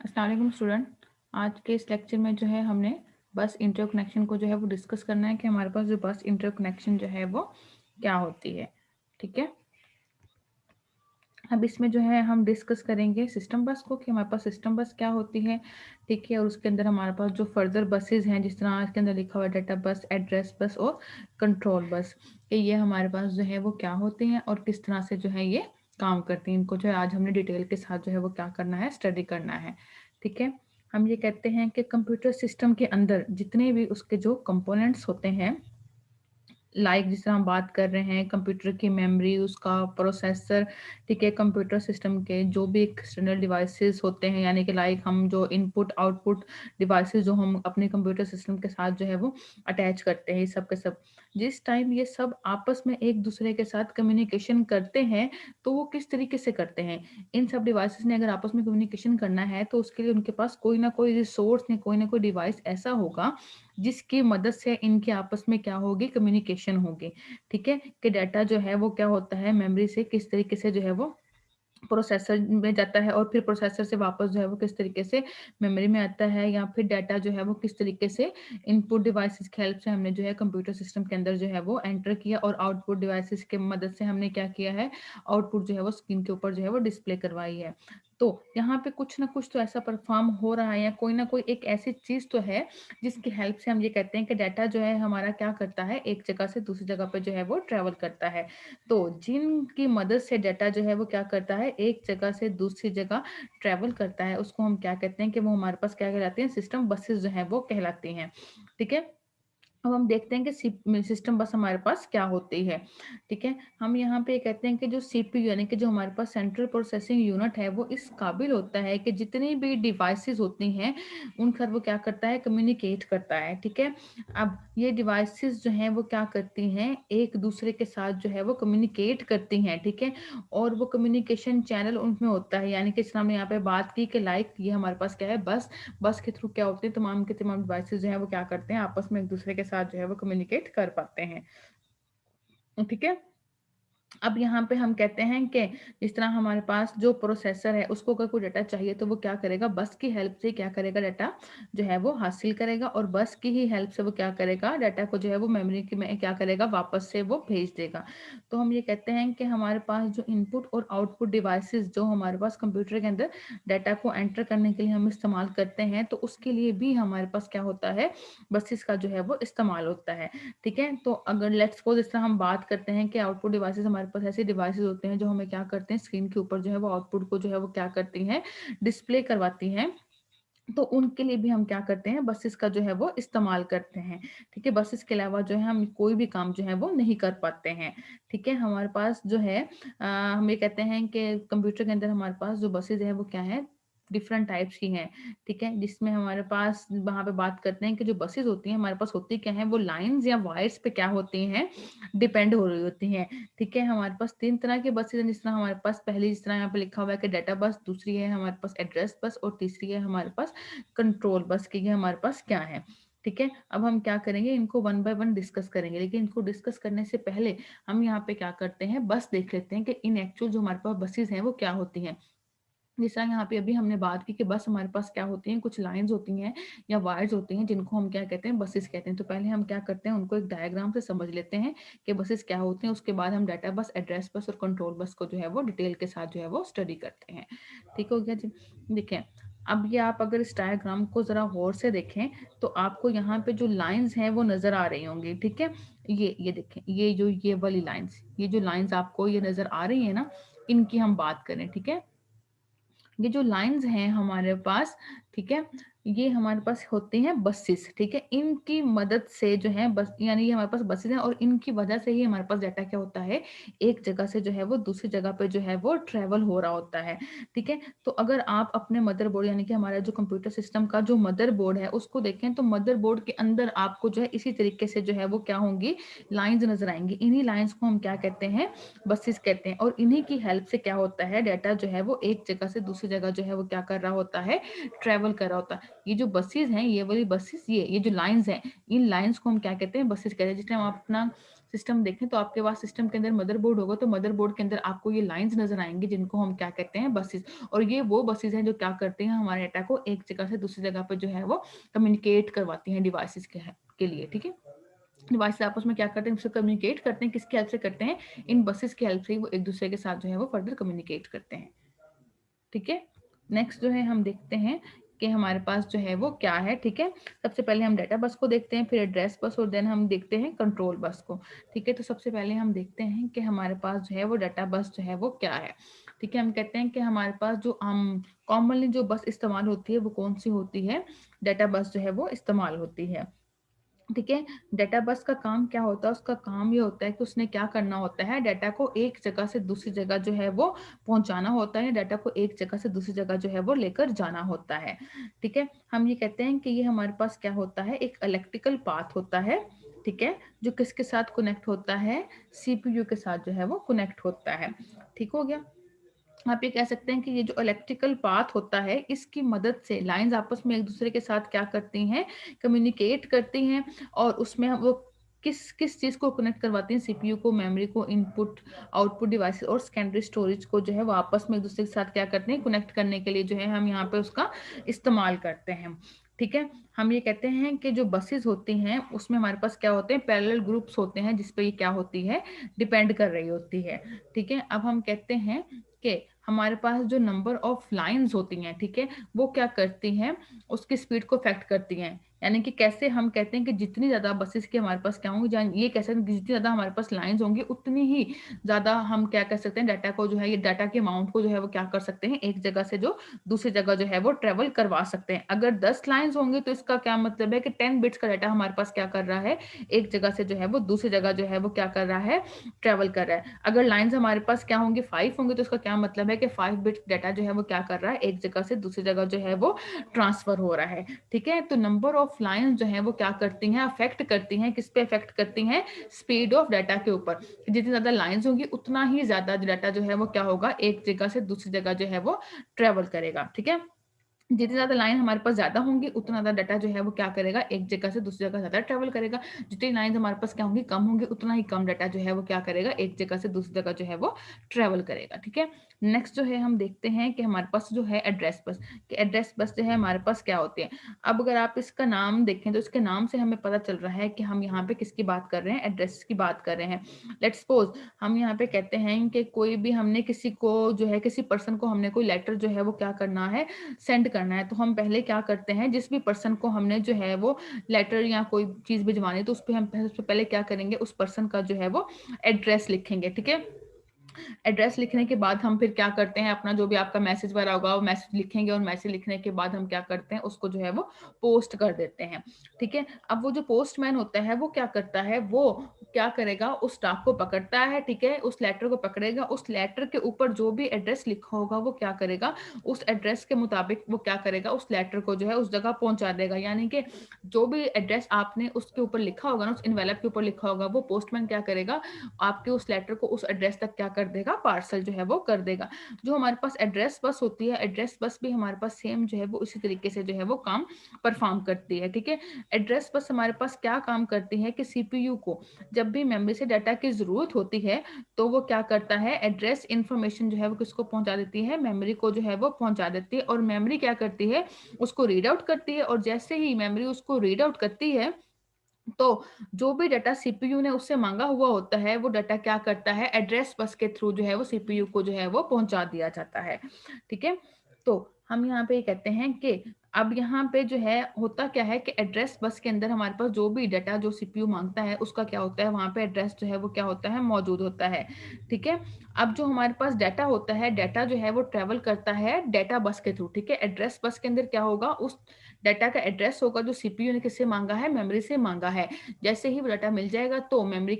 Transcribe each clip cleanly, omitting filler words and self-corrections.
अस्सलाम वालेकुम स्टूडेंट। आज के इस लेक्चर में जो है हमने बस इंटरकनेक्शन को जो है वो डिस्कस करना है कि हमारे पास जो बस इंटरकनेक्शन जो है वो क्या होती है। ठीक है, अब इसमें जो है हम डिस्कस करेंगे सिस्टम बस को कि हमारे पास सिस्टम बस क्या होती है। ठीक है, और उसके अंदर हमारे पास जो फर्दर बसेस हैं, जिस तरह इसके अंदर लिखा हुआ है डाटा बस, एड्रेस बस और कंट्रोल बस, कि ये हमारे पास जो है वो क्या होते हैं और किस तरह से जो है ये काम करती हैं। इनको जो है आज हमने डिटेल के साथ जो है वो क्या करना है, स्टडी करना है। ठीक है, हम ये कहते हैं कि कंप्यूटर सिस्टम के अंदर जितने भी उसके जो कंपोनेंट्स होते हैं, जिस तरह हम बात कर रहे हैं कंप्यूटर की मेमोरी, उसका प्रोसेसर, ठीक है, कंप्यूटर सिस्टम के जो भी एक्सटर्नल डिवाइसेस होते हैं, यानी कि हम जो इनपुट आउटपुट डिवाइसेस जो हम अपने कंप्यूटर सिस्टम के साथ जो है वो अटैच करते हैं, ये सब के सब जिस टाइम ये सब आपस में एक दूसरे के साथ कम्युनिकेशन करते हैं, तो वो किस तरीके से करते हैं। इन सब डिवाइसेस ने अगर आपस में कम्युनिकेशन करना है तो उसके लिए उनके पास कोई ना कोई रिसोर्स या कोई ना कोई डिवाइस ऐसा होगा जिसकी मदद से इनके आपस में क्या होगी, कम्युनिकेशन होगी। ठीक है, कि डाटा जो है वो क्या होता है, मेमोरी से किस तरीके से जो है वो प्रोसेसर में जाता है और फिर प्रोसेसर से वापस जो है वो किस तरीके से मेमोरी में आता है, या फिर डाटा जो है वो किस तरीके से इनपुट डिवाइसेस की हेल्प से हमने जो है कंप्यूटर सिस्टम के अंदर जो है वो एंटर किया, और आउटपुट डिवाइसेस की मदद से हमने क्या किया है, आउटपुट जो है वो स्क्रीन के ऊपर जो है वो डिस्प्ले करवाई है। तो यहाँ पे कुछ ना कुछ तो ऐसा परफॉर्म हो रहा है, या कोई ना कोई एक ऐसी चीज तो है जिसकी हेल्प से हम ये कहते हैं कि डाटा जो है हमारा क्या करता है, एक जगह से दूसरी जगह पे जो है वो ट्रेवल करता है। तो जिनकी मदद से डाटा जो है वो क्या करता है, एक जगह से दूसरी जगह ट्रेवल करता है, उसको हम क्या कहते हैं कि वो हमारे पास क्या कहलाती हैं, सिस्टम बसेस जो है वो कहलाती हैं। ठीक है, अब हम देखते हैं कि सिस्टम बस हमारे पास क्या होती है। ठीक है, हम यहाँ पे कहते हैं कि जो सीपीयू यानी कि जो हमारे पास सेंट्रल प्रोसेसिंग यूनिट है, वो इस काबिल होता है कि जितनी भी डिवाइसेस होती हैं उनका वो क्या करता है, कम्युनिकेट करता है। ठीक है, अब ये डिवाइसेस जो हैं वो क्या करती हैं, एक दूसरे के साथ जो है वो कम्युनिकेट करती हैं। ठीक है, और वो कम्युनिकेशन चैनल उनमें होता है, यानी कि हमने यहाँ पे बात की कि ये हमारे पास क्या है, बस बस के थ्रू क्या होते हैं, तमाम के तमाम डिवाइसेस जो है वो क्या करते हैं, आपस में एक दूसरे के साथ जो है वो कम्युनिकेट कर पाते हैं। ठीक है, अब यहाँ पे हम कहते हैं कि जिस तरह हमारे पास जो प्रोसेसर है उसको अगर कोई डाटा चाहिए तो वो क्या करेगा, बस की हेल्प से क्या करेगा, डाटा जो है वो हासिल करेगा, और बस की ही हेल्प से वो क्या करेगा, डाटा को जो है वो मेमोरी की में क्या करेगा, वापस से वो भेज देगा। तो हम ये कहते हैं कि हमारे पास जो इनपुट और आउटपुट डिवाइसेस जो हमारे पास कंप्यूटर के अंदर डाटा को एंटर करने के लिए हम इस्तेमाल करते हैं, तो उसके लिए भी हमारे पास क्या होता है, बसेस का जो है वो इस्तेमाल होता है। ठीक है, तो अगर लेट्स सपोज इस तरह हम बात करते हैं कि आउटपुट डिवाइसेस, हमारे पास ऐसे डिवाइसेस होते हैं जो हमें क्या करते हैं, स्क्रीन के ऊपर जो है वो आउटपुट को जो है वो क्या करती हैं, डिस्प्ले करवाती हैं। तो उनके लिए भी हम क्या करते हैं, बसेस का जो है वो इस्तेमाल करते हैं। ठीक है, बसेस के अलावा जो है हम कोई भी काम जो है वो नहीं कर पाते हैं। ठीक है, हमारे पास जो है हम ये कहते हैं कि कंप्यूटर के अंदर हमारे पास जो बसेस है वो क्या है, डिफरेंट टाइप्स की हैं। ठीक है, जिसमें हमारे पास वहां पे बात करते हैं कि जो बसेस होती हैं हमारे पास होती क्या है, वो लाइंस या वायर्स पे क्या होती हैं, डिपेंड हो रही होती हैं। ठीक है, हमारे पास तीन तरह के बसेस हैं, जिस तरह हमारे पास पहली, जिस तरह यहाँ पे लिखा हुआ है कि डाटा बस, दूसरी है हमारे पास एड्रेस बस, और तीसरी है हमारे पास कंट्रोल बस, कि ये हमारे पास क्या है। ठीक है, अब हम क्या करेंगे, इनको वन बाय वन डिस्कस करेंगे, लेकिन इनको डिस्कस करने से पहले हम यहाँ पे क्या करते हैं, बस देख लेते हैं कि इन एक्चुअल जो हमारे पास बसेस हैं वो क्या होती हैं। जिस तरह यहाँ पे अभी हमने बात की कि बस हमारे पास क्या होती हैं, कुछ लाइंस होती हैं या वायर्स होती हैं, जिनको हम क्या कहते हैं, बसेस कहते हैं। तो पहले हम क्या करते हैं, उनको एक डायग्राम से समझ लेते हैं कि बसेस क्या होती हैं, उसके बाद हम डाटा बस, एड्रेस बस और कंट्रोल बस को जो है वो डिटेल के साथ जो है वो स्टडी करते हैं। ठीक हो गया जी। देखें, अब ये आप अगर इस डायग्राम को जरा गौर से देखें तो आपको यहाँ पे जो लाइंस हैं वो नजर आ रही होंगी। ठीक है, ये देखें, ये वाली लाइंस, ये जो लाइंस आपको ये नजर आ रही है ना, इनकी हम बात करें। ठीक है, ये जो लाइंस हैं हमारे पास, ठीक है, ये हमारे पास होते हैं बसेस। ठीक है, इनकी मदद से जो है बस, यानी ये हमारे पास बसेस हैं और इनकी वजह से ही हमारे पास डाटा क्या होता है, एक जगह से जो है वो दूसरी जगह पे जो है वो ट्रेवल हो रहा होता है। ठीक है, तो अगर आप अपने मदरबोर्ड, यानी कि हमारा जो कंप्यूटर सिस्टम का जो मदरबोर्ड है उसको देखें, तो मदरबोर्ड के अंदर आपको जो है इसी तरीके से जो है वो क्या होंगी, लाइंस नजर आएंगी। इन्हीं लाइंस को हम क्या कहते हैं, बसेस कहते हैं, और इन्हीं की हेल्प से क्या होता है, डाटा जो है वो एक जगह से दूसरी जगह जो है वो क्या कर रहा होता है, ट्रेवल कर रहा होता है। ये जो बसेस हैं, ये वाली बसेस, ये जो लाइंस हैं, इन लाइंस को हम क्या कहते हैं, बसेस कहते हैं। जिसमें हम अपना सिस्टम देखें तो आपके पास सिस्टम के अंदर मदरबोर्ड होगा, तो मदरबोर्ड के अंदर आपको ये लाइन्स नज़र आएँगी जिनको हम क्या कहते हैं बसेस, और ये वो बसेस हैं जो क्या करते हैं हमारे डाटा को एक जगह से दूसरी जगह पे जो है वो कम्युनिकेट करवाती हैं डिवाइसेस के लिए, ठीक है। डिवाइस आपस में क्या करते हैं, उससे कम्युनिकेट करते हैं, किसकी हेल्प से करते हैं, इन बसेस की हेल्प से ही वो एक दूसरे के साथ जो है वो फर्दर कम्युनिकेट करते हैं, ठीक है। नेक्स्ट जो है हम देखते हैं कि हमारे पास जो है वो क्या है, ठीक है। सबसे पहले हम डाटा बस को देखते हैं, फिर एड्रेस बस, और देन हम देखते हैं कंट्रोल बस को, ठीक है। तो सबसे पहले हम देखते हैं कि हमारे पास जो है वो डाटा बस जो है वो क्या है, ठीक है। हम कहते हैं कि हमारे पास जो हम कॉमनली जो बस इस्तेमाल होती है वो कौन सी होती है, डाटा बस जो है वो इस्तेमाल होती है, ठीक है। डाटा बस का काम क्या होता है, उसका काम ये होता है कि उसने क्या करना होता है, डाटा को एक जगह से दूसरी जगह जो है वो पहुंचाना होता है, डाटा को एक जगह से दूसरी जगह जो है वो लेकर जाना होता है, ठीक है। हम ये कहते हैं कि ये हमारे पास क्या होता है, एक इलेक्ट्रिकल पाथ होता है, ठीक है, जो किसके साथ कनेक्ट होता है, सीपीयू के साथ जो है वो कनेक्ट होता है, ठीक हो गया। आप ये कह सकते हैं कि ये जो इलेक्ट्रिकल पाथ होता है, इसकी मदद से लाइंस आपस में एक दूसरे के साथ क्या करती हैं, कम्युनिकेट करती हैं, और उसमें वो किस किस चीज़ को कनेक्ट करवाती हैं, सीपीयू को, मेमोरी को, इनपुट आउटपुट डिवाइस और सेकेंडरी स्टोरेज को जो है वो आपस में एक दूसरे के साथ क्या करते हैं, कनेक्ट करने के लिए जो है हम यहाँ पे उसका इस्तेमाल करते हैं, ठीक है। हम ये कहते हैं कि जो बसेस होती हैं उसमें हमारे पास क्या होते हैं, पैरेलल ग्रुप्स होते हैं जिसपे ये क्या होती है, डिपेंड कर रही होती है, ठीक है। अब हम कहते हैं कि हमारे पास जो नंबर ऑफ लाइंस होती हैं, ठीक है, वो क्या करती हैं, उसकी स्पीड को अफेक्ट करती हैं, यानी कि कैसे हम कहते हैं कि जितनी ज़्यादा बसेस की हमारे पास क्या होंगी, ये कह सकते हैं कि जितनी ज़्यादा हमारे पास लाइंस होंगी उतनी ही ज़्यादा हम क्या कर सकते हैं, डाटा को जो है, ये डाटा के अमाउंट को जो है वो क्या कर सकते हैं, एक जगह से जो दूसरी जगह जो है वो ट्रेवल करवा सकते हैं। अगर 10 लाइन्स होंगी तो इसका क्या मतलब है कि 10 बिट्स का डाटा हमारे पास क्या कर रहा है, एक जगह से जो है वो दूसरी जगह जो है वो क्या कर रहा है, ट्रेवल कर रहा है। अगर लाइन्स हमारे पास क्या होंगी, 5 होंगी, तो इसका क्या मतलब है कि 5 बिट्स डाटा जो है वो क्या कर रहा है, एक जगह से दूसरी जगह जो है वो ट्रांसफर हो रहा है, ठीक है। तो नंबर ऑफ लाइन्स जो है वो क्या करती हैं, अफेक्ट करती हैं, किस पे अफेक्ट करती हैं, स्पीड ऑफ डाटा के ऊपर। जितनी ज्यादा लाइन्स होंगी उतना ही ज्यादा डाटा जो है वो क्या होगा, एक जगह से दूसरी जगह जो है वो ट्रेवल करेगा, ठीक है। जितनी ज़्यादा लाइन हमारे पास ज़्यादा होंगी, उतना ज़्यादा डाटा जो है वो क्या करेगा, एक जगह से दूसरी जगह ज़्यादा ट्रैवल करेगा। जितनी लाइन्स हमारे पास क्या होंगी, कम होंगी, उतना ही कम डाटा जो है वो क्या करेगा, एक जगह से दूसरी जगह जो है वो ट्रैवल करेगा, ठीक है। नेक्स्ट जो है हम देखते हैं कि हमारे पास जो है एड्रेस बस, कि एड्रेस बस जो है हमारे पास क्या होती है। अब अगर आप इसका नाम देखें तो इसके नाम से हमें पता चल रहा है कि हम यहाँ पे किसकी बात कर रहे हैं, एड्रेस की बात कर रहे हैं। लेट्स सपोज हम यहाँ पे कहते हैं कि कोई भी हमने किसी को जो है, किसी पर्सन को हमने कोई लेटर जो है वो क्या करना है, सेंड करना है। तो हम पहले क्या करते हैं, जिस भी पर्सन को हमने जो है वो लेटर या कोई चीज़ भिजवानी है, तो उस पे हम सबसे पहले क्या करेंगे, उस पर्सन का जो है वो एड्रेस लिखेंगे, ठीक है। एड्रेस लिखने के बाद हम फिर क्या करते हैं, अपना जो भी आपका मैसेज वगैरह होगा वो मैसेज लिखेंगे, और मैसेज लिखने के बाद हम क्या करते हैं, उसको जो है वो पोस्ट कर देते हैं, ठीक है। अब वो जो पोस्टमैन होता है वो क्या करता है, वो क्या करेगा, उस डाक को पकड़ता है, ठीक है, उस लेटर को पकड़ेगा, उस लेटर के ऊपर जो भी एड्रेस लिखा होगा वो क्या करेगा, उस एड्रेस के मुताबिक वो क्या करेगा, उस लेटर को जो है उस जगह पहुंचा देगा। यानी कि जो भी एड्रेस आपने उसके ऊपर लिखा होगा ना, उस इनवेलप के ऊपर लिखा होगा, वो पोस्टमैन क्या करेगा, आपके उस लेटर को उस एड्रेस तक क्या कर देगा, पार्सल जो है वो कर देगा। जो हमारे पास एड्रेस बस होती है, एड्रेस बस भी हमारे पास सेम जो है वो इसी तरीके से जो है वो काम परफॉर्म करती है, ठीक है। एड्रेस बस हमारे पास क्या काम करती है कि सीपीयू को जब भी मेमोरी से डाटा की जरूरत होती है, तो वो क्या करता है, एड्रेस इंफॉर्मेशन जो है वो किसको पहुंचा देती है, मेमोरी को जो है वो पहुंचा देती है, और मेमोरी क्या करती है, उसको रीड आउट करती है, और जैसे ही मेमोरी उसको रीड आउट करती है, तो जो भी डाटा सीपीयू ने उससे मांगा हुआ होता है, वो डाटा क्या करता है, एड्रेस बस के थ्रू जो है वो सीपीयू को जो है वो पहुंचा दिया जाता है, ठीक है। तो हम यहाँ पे ये कहते हैं कि अब यहाँ पे जो है होता क्या है कि एड्रेस बस के अंदर हमारे पास जो भी डाटा जो सीपीयू मांगता है उसका क्या होता है, वहां पे एड्रेस जो है वो क्या होता है, मौजूद होता है, ठीक है। अब जो हमारे पास डाटा होता है, डाटा जो है वो ट्रेवल करता है डाटा बस के थ्रू, ठीक है। एड्रेस बस के अंदर क्या होगा, उस डाटा का एड्रेस होगा जो सीपीयू ने किससे मांगा है, मेमोरी से मांगा है। जैसे ही वो डाटा मिल जाएगा तो मेमोरी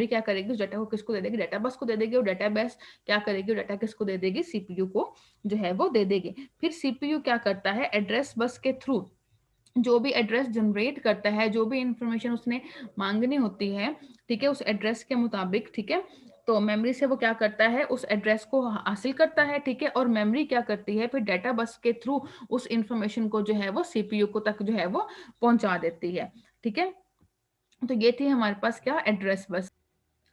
क्या करेगी, उस डाटा को किसको दे देगी, डाटा बस को दे देगी, और डाटा बस क्या करेगी, डाटा किसको दे देगी, सीपीयू को जो है वो दे देगी। फिर सीपीयू क्या करता है, एड्रेस बस के थ्रू जो भी एड्रेस जनरेट करता है, जो भी इंफॉर्मेशन उसने मांगनी होती है, ठीक है, उस एड्रेस के मुताबिक, ठीक है, तो मेमोरी से वो क्या करता है, उस एड्रेस को हासिल करता है, ठीक है, और मेमोरी क्या करती है, फिर डाटा बस के थ्रू उस इंफॉर्मेशन को जो है वो सीपीयू को तक जो है वो पहुंचा देती है, ठीक है। तो ये थी हमारे पास क्या, एड्रेस बस।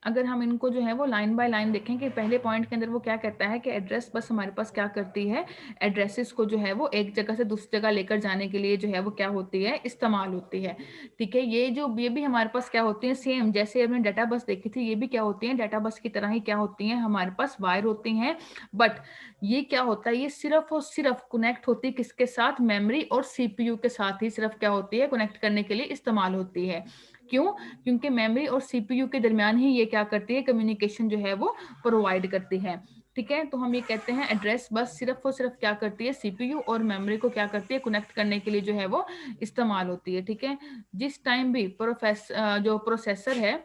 अगर हम इनको जो है वो लाइन बाय लाइन देखें कि पहले पॉइंट के अंदर वो क्या कहता है कि एड्रेस बस हमारे पास क्या करती है, एड्रेसेस को जो है वो एक जगह से दूसरी जगह लेकर जाने के लिए जो है वो क्या होती है, इस्तेमाल होती है। ठीक है, ये भी हमारे पास क्या होती है, सेम जैसे हमने डाटा बस देखी थी, ये भी क्या होती है, डाटा बस की तरह ही क्या होती है, हमारे पास वायर होती हैं। बट ये क्या होता है, ये सिर्फ और सिर्फ कनेक्ट होती है किसके साथ, मेमोरी और सीपीयू के साथ ही सिर्फ क्या होती है, कनेक्ट करने के लिए इस्तेमाल होती है। क्यों? क्योंकि मेमोरी और सीपीयू के दरमियान ही ये क्या करती है, कम्युनिकेशन जो है वो प्रोवाइड करती है। ठीक है, तो हम ये कहते हैं एड्रेस बस सिर्फ और सिर्फ क्या करती है, सीपीयू और मेमोरी को क्या करती है, कनेक्ट करने के लिए जो है वो इस्तेमाल होती है। ठीक है, जिस टाइम भी जो प्रोसेसर है,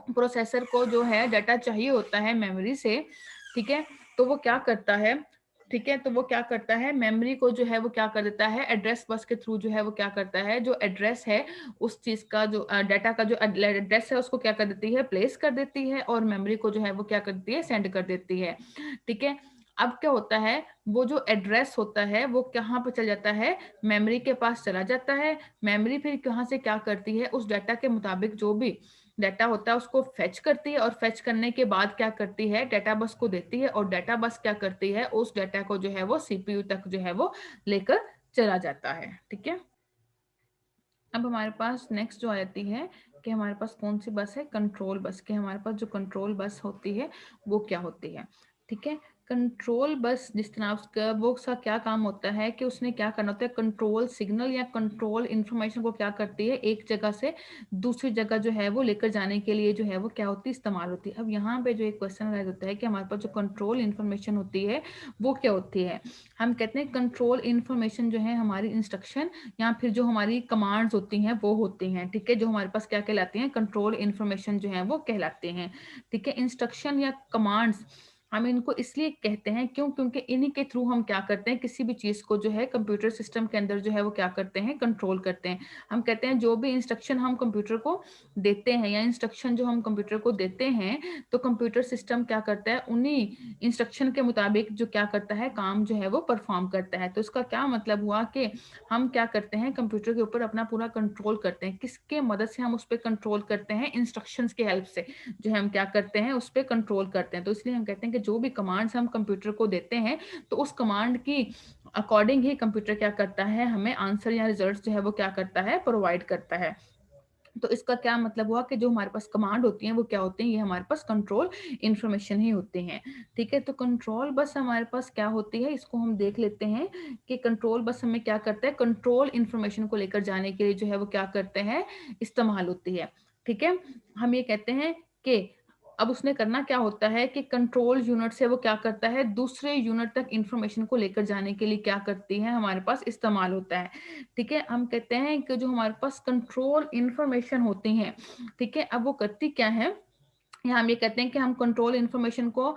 प्रोसेसर को जो है डाटा चाहिए होता है मेमोरी से, ठीक है, तो वो क्या करता है, ठीक है, तो वो क्या करता है, मेमोरी को जो है वो क्या कर देता है, एड्रेस बस के थ्रू जो है वो क्या करता है, जो एड्रेस है उस चीज का, जो डाटा का जो एड्रेस है उसको क्या कर देती है, प्लेस कर देती है, और मेमोरी को जो है वो क्या कर देती है, सेंड कर देती है। ठीक है, अब क्या होता है, वो जो एड्रेस होता है वो कहाँ पर चल जाता है, मेमोरी के पास चला जाता है। मेमोरी फिर कहाँ से क्या करती है, उस डाटा के मुताबिक जो भी डाटा होता है उसको फेच करती है, और फेच करने के बाद क्या करती है, डाटा बस को देती है, और डाटा बस क्या करती है, उस डाटा को जो है वो सीपीयू तक जो है वो लेकर चला जाता है। ठीक है, अब हमारे पास नेक्स्ट जो आ जाती है कि हमारे पास कौन सी बस है, कंट्रोल बस, के हमारे पास जो कंट्रोल बस होती है वो क्या होती है। ठीक है, कंट्रोल बस जिस तरह उसका वो उसका क्या काम होता है कि उसने क्या करना होता है, कंट्रोल सिग्नल या कंट्रोल इंफॉर्मेशन को क्या करती है, एक जगह से दूसरी जगह जो है वो लेकर जाने के लिए जो है वो क्या होती है, इस्तेमाल होती है। अब यहाँ पे जो एक क्वेश्चन राइज होता है कि हमारे पास जो कंट्रोल इंफॉर्मेशन होती है वो क्या होती है। हम कहते हैं कंट्रोल इंफॉर्मेशन जो है हमारी इंस्ट्रक्शन या फिर जो हमारी कमांड्स होती हैं वो होती हैं। ठीक है, जो हमारे पास क्या कहलाती हैं, कंट्रोल इंफॉर्मेशन जो है वो कहलाते हैं। ठीक है, इंस्ट्रक्शन या कमांड्स हम इनको इसलिए कहते हैं क्यों, क्योंकि इन्हीं के थ्रू हम क्या करते हैं, किसी भी चीज को जो है कंप्यूटर सिस्टम के अंदर जो है वो क्या करते हैं, कंट्रोल करते हैं। हम कहते हैं जो भी इंस्ट्रक्शन हम कंप्यूटर को देते हैं या इंस्ट्रक्शन जो हम कंप्यूटर को देते हैं, तो कंप्यूटर सिस्टम क्या करता है, उन्हीं इंस्ट्रक्शन के मुताबिक जो क्या करता है, काम जो है वो परफॉर्म करता है। तो इसका क्या मतलब हुआ कि हम क्या करते हैं, कंप्यूटर के ऊपर अपना पूरा कंट्रोल करते हैं। किसके मदद से हम उस पर कंट्रोल करते हैं, इंस्ट्रक्शंस की हेल्प से जो है हम क्या करते हैं, उस पर कंट्रोल करते हैं। तो इसलिए हम कहते हैं कि जो भी कमांड्स हम कंप्यूटर को देते हैं, तो उस कमांड की अकॉर्डिंग ही कंप्यूटर क्या करता है, हमें आंसर या रिजल्ट जो है वो क्या करता है, प्रोवाइड करता है। तो इसका क्या मतलब हुआ कि जो हमारे पास कमांड होती हैं वो क्या होती हैं, ये हमारे पास कंट्रोल इन्फॉर्मेशन ही होते हैं। ठीक है, तो कंट्रोल बस हमारे पास क्या होती है, इसको हम देख लेते हैं कि कंट्रोल बस हमें क्या करता है, कंट्रोल इन्फॉर्मेशन को लेकर जाने के लिए जो है वो क्या करते हैं, इस्तेमाल होती है। ठीक है, हम ये कहते हैं कि अब उसने करना क्या होता है कि कंट्रोल यूनिट से वो क्या करता है, दूसरे यूनिट तक इंफॉर्मेशन को लेकर जाने के लिए क्या करती है, हमारे पास इस्तेमाल होता है। ठीक है, हम कहते हैं कि जो हमारे पास कंट्रोल इंफॉर्मेशन होती हैं, ठीक है, अब वो करती क्या है, या हम ये कहते हैं कि हम कंट्रोल इन्फॉर्मेशन को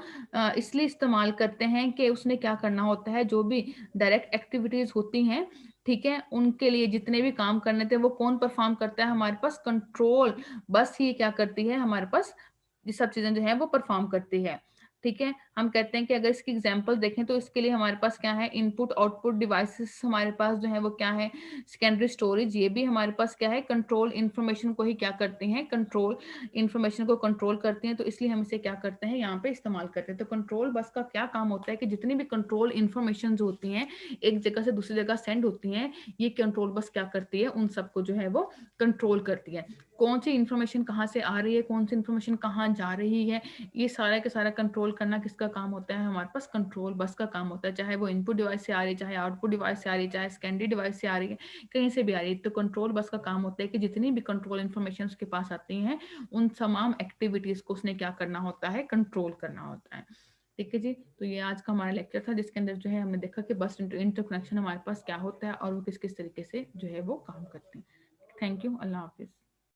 इसलिए इस्तेमाल करते हैं कि उसने क्या करना होता है, जो भी डायरेक्ट एक्टिविटीज होती हैं, ठीक है, उनके लिए जितने भी काम करने थे वो कौन परफॉर्म करता है, हमारे पास कंट्रोल बस ही क्या करती है, हमारे पास ये सब चीजें जो है वो परफॉर्म करती है। ठीक है, हम कहते हैं कि अगर इसकी एग्जांपल देखें तो इसके लिए हमारे पास क्या है, इनपुट आउटपुट डिवाइसेस हमारे पास जो है वो क्या है, सेकेंडरी स्टोरेज, ये भी हमारे पास क्या है, कंट्रोल इन्फॉर्मेशन को ही क्या करती हैं, कंट्रोल इन्फॉर्मेशन को कंट्रोल करती हैं। तो इसलिए हम इसे क्या करते हैं, यहाँ पे इस्तेमाल करते हैं। तो कंट्रोल बस का क्या काम होता है कि जितनी भी कंट्रोल इन्फॉर्मेशन जो होती हैं एक जगह से दूसरी जगह सेंड होती हैं, ये कंट्रोल बस क्या करती है, उन सबको जो है वो कंट्रोल करती है। कौन सी इन्फॉर्मेशन कहाँ से आ रही है, कौन सी इन्फॉर्मेशन कहाँ जा रही है, ये सारा के सारा कंट्रोल करना किसका काम होता है, हमारे पास कंट्रोल बस का काम होता है। चाहे वो इनपुट डिवाइस से आ रही है, चाहे आउटपुट डिवाइस से आ रही है, चाहे सेकेंडरी डिवाइस से आ रही है, कहीं से भी आ रही है, तो कंट्रोल बस का काम होता है कि जितनी भी कंट्रोल इन्फॉर्मेशन उसके पास आती हैं, उन तमाम एक्टिविटीज को उसने क्या करना होता है, कंट्रोल करना होता है। ठीक है जी, तो ये आज का हमारा लेक्चर था जिसके अंदर जो है हमने देखा कि बस इंटरकनेक्शन हमारे पास क्या होता है और वो किस किस तरीके से जो है वो काम करते हैं। Thank you, Allah Hafiz.